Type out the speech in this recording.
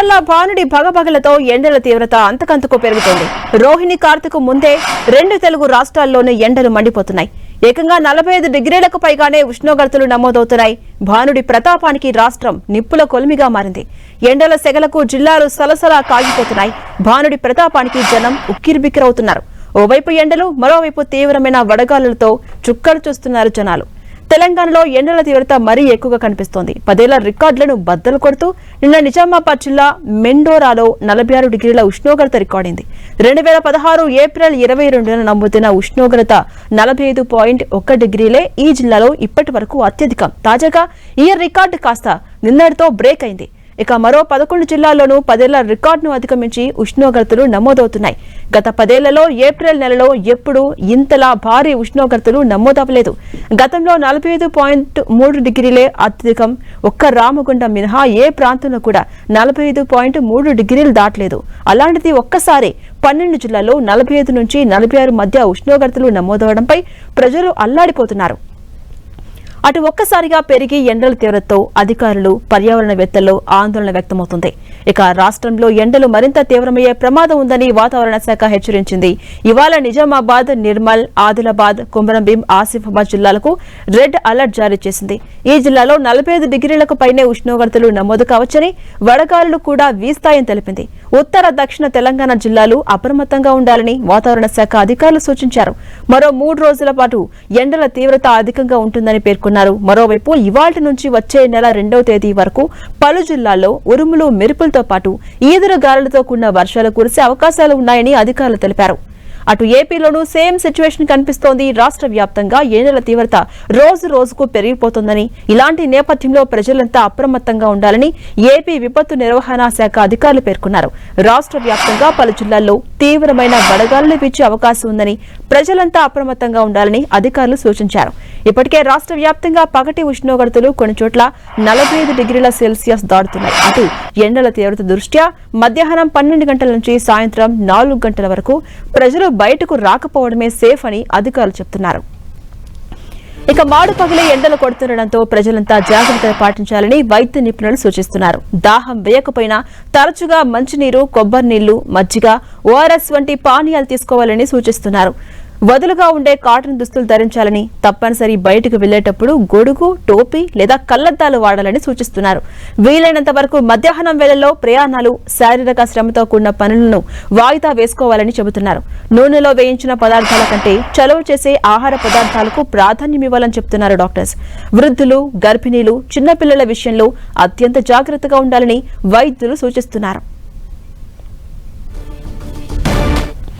రాష్ట్రాల్లో భానుడి భగభగలతో ఎండల తీవ్రత అంతకంతకు పెరుగుతోంది. రోహిణి కార్తెకు ముందే 2 తెలుగు రాష్ట్రాల్లోనూ ఎండలు మండిపోతున్నాయి. ఏకంగా 45 డిగ్రీలకు పైగానే ఉష్ణోగ్రతలు నమోదవుతున్నాయి. భానుడి ప్రతాపానికి రాష్ట్రం నిప్పుల కొలిమిగా మారింది. ఎండల సెగలకు జిల్లాలు సలసలా కాగిపోతున్నాయి. భానుడి ప్రతాపానికి జనం ఉక్కిరిబిక్కిరవుతున్నారు. ఓవైపు ఎండలు, మరోవైపు తీవ్రమైన వడగాలులతో చుక్కలు చూస్తున్నారు జనాలు. తెలంగాణలో ఎండల తీవ్రత మరీ ఎక్కువగా కనిపిస్తోంది. 10 ఏళ్ల రికార్డులను బద్దలు కొడుతూ నిన్న నిజామాబాద్ జిల్లా మెండోరాలో 46 డిగ్రీల ఉష్ణోగ్రత రికార్డైంది. 2016 ఏప్రిల్ 22న నమోదైన ఉష్ణోగ్రత 45.1 డిగ్రీలే ఈ జిల్లాలో ఇప్పటి వరకు అత్యధికం. తాజాగా ఈ రికార్డు కాస్త నిన్నటితో బ్రేక్ అయింది. ఇక మరో 11 జిల్లాల్లోనూ 10 ఏళ్ల రికార్డును అధిగమించి ఉష్ణోగ్రతలు నమోదవుతున్నాయి. గత 10 ఏళ్లలో ఏప్రిల్ నెలలో ఎప్పుడూ ఇంతలా భారీ ఉష్ణోగ్రతలు నమోదవలేదు. గతంలో 45.3 డిగ్రీలే అత్యధికం. ఒక్క రామగుండం మినహా ఏ ప్రాంతంలో కూడా 45.3 డిగ్రీలు దాటలేదు. అలాంటిది ఒక్కసారి 12 జిల్లాల్లో 45 నుంచి 46 మధ్య ఉష్ణోగ్రతలు నమోదవడంపై ప్రజలు అల్లాడిపోతున్నారు. అటు ఒక్కసారిగా పెరిగి ఎండల తీవ్రతతో అధికారులు, పర్యావరణవేత్తల్లో ఆందోళన వ్యక్తమవుతుంది. ఇక రాష్ట్రంలో ఎండలు మరింత తీవ్రమయ్యే ప్రమాదం ఉందని వాతావరణ శాఖ హెచ్చరించింది. ఇవాళ నిజామాబాద్, నిర్మల్, ఆదిలాబాద్, కొమరంభీం, ఆసిఫాబాద్ జిల్లాలకు రెడ్ అలర్ట్ జారీ చేసింది. ఈ జిల్లాలో 45 డిగ్రీలకు పైనే ఉష్ణోగ్రతలు నమోదు కావచ్చని, వడగాలులు కూడా వీస్తాయని తెలిపింది. ఉత్తర, దక్షిణ తెలంగాణ జిల్లాలు అప్రమత్తంగా ఉండాలని వాతావరణ శాఖ అధికారులు సూచించారు. మరో 3 రోజుల పాటు ఎండల తీవ్రత అధికంగా ఉంటుందని పేర్కొన్నారు. మరోవైపు ఇవాళ్టి నుంచి వచ్చే నెల 2వ తేదీ వరకు పలు జిల్లాల్లో ఉరుములు, మెరుపులతో పాటు ఈదురు గాలులతో కూడిన వర్షాలు కురిసే అవకాశాలు ఉన్నాయని అధికారులు తెలిపారు. అటు ఏపీలోనూ సేమ్ సిచ్యువేషన్ కనిపిస్తోంది. రాష్ట్ర వ్యాప్తంగా ఎండల తీవ్రత రోజు రోజుకు పెరిగిపోతోందని, ఇలాంటి నేపథ్యంలో ప్రజలంతా అప్రమత్తంగా ఉండాలని ఏపీ విపత్తు నిర్వహణ శాఖ అధికారులు పేర్కొన్నారు. రాష్ట్ర వ్యాప్తంగా పలు జిల్లాల్లో తీవ్రమైన వడగాలులు వీచే అవకాశం ఉందని, ప్రజలంతా అప్రమత్తంగా ఉండాలని అధికారులు సూచించారు. ఇప్పటికే రాష్ట్ర వ్యాప్తంగా పగటి ఉష్ణోగ్రతలు కొన్ని చోట్ల 45 డిగ్రీల సెల్సియస్ దాటుతున్నాయి. అటు ఎండల తీవ్రత దృష్ట్యా మధ్యాహ్నం 12 గంటల నుంచి సాయంత్రం 4 గంటల వరకు ప్రజలు బయటకు రాకపోవడమే సేఫ్ అని అధికారులు చెబుతున్నారు. ఇక మాడు పగిలే ఎండలు కొడుతుండటంతో ప్రజలంతా జాగ్రత్తలు పాటించాలని వైద్య నిపుణులు సూచిస్తున్నారు. దాహం వేయకపోయినా తరచుగా మంచినీరు, కొబ్బరి నీళ్లు, మజ్జిగ, ఓఆర్ఎస్ వంటి పానీయాలు తీసుకోవాలని సూచిస్తున్నారు. వదులుగా ఉండే కాటన్ దుస్తులు ధరించాలని, తప్పనిసరి బయటకు వెళ్లేటప్పుడు గొడుగు, టోపీ లేదా కళ్లద్దాలు వాడాలని సూచిస్తున్నారు. వీలైనంత వరకు మధ్యాహ్నం వేళల్లో ప్రయాణాలు, శారీరక శ్రమతో కూడిన పనులను వాయిదా వేసుకోవాలని చెబుతున్నారు. నూనెలో వేయించిన పదార్థాల కంటే చలువ చేసే ఆహార పదార్థాలకు ప్రాధాన్యమివ్వాలని చెబుతున్నారు డాక్టర్స్. వృద్ధులు, గర్భిణీలు, చిన్నపిల్లల విషయంలో అత్యంత జాగ్రత్తగా ఉండాలని వైద్యులు సూచిస్తున్నారు.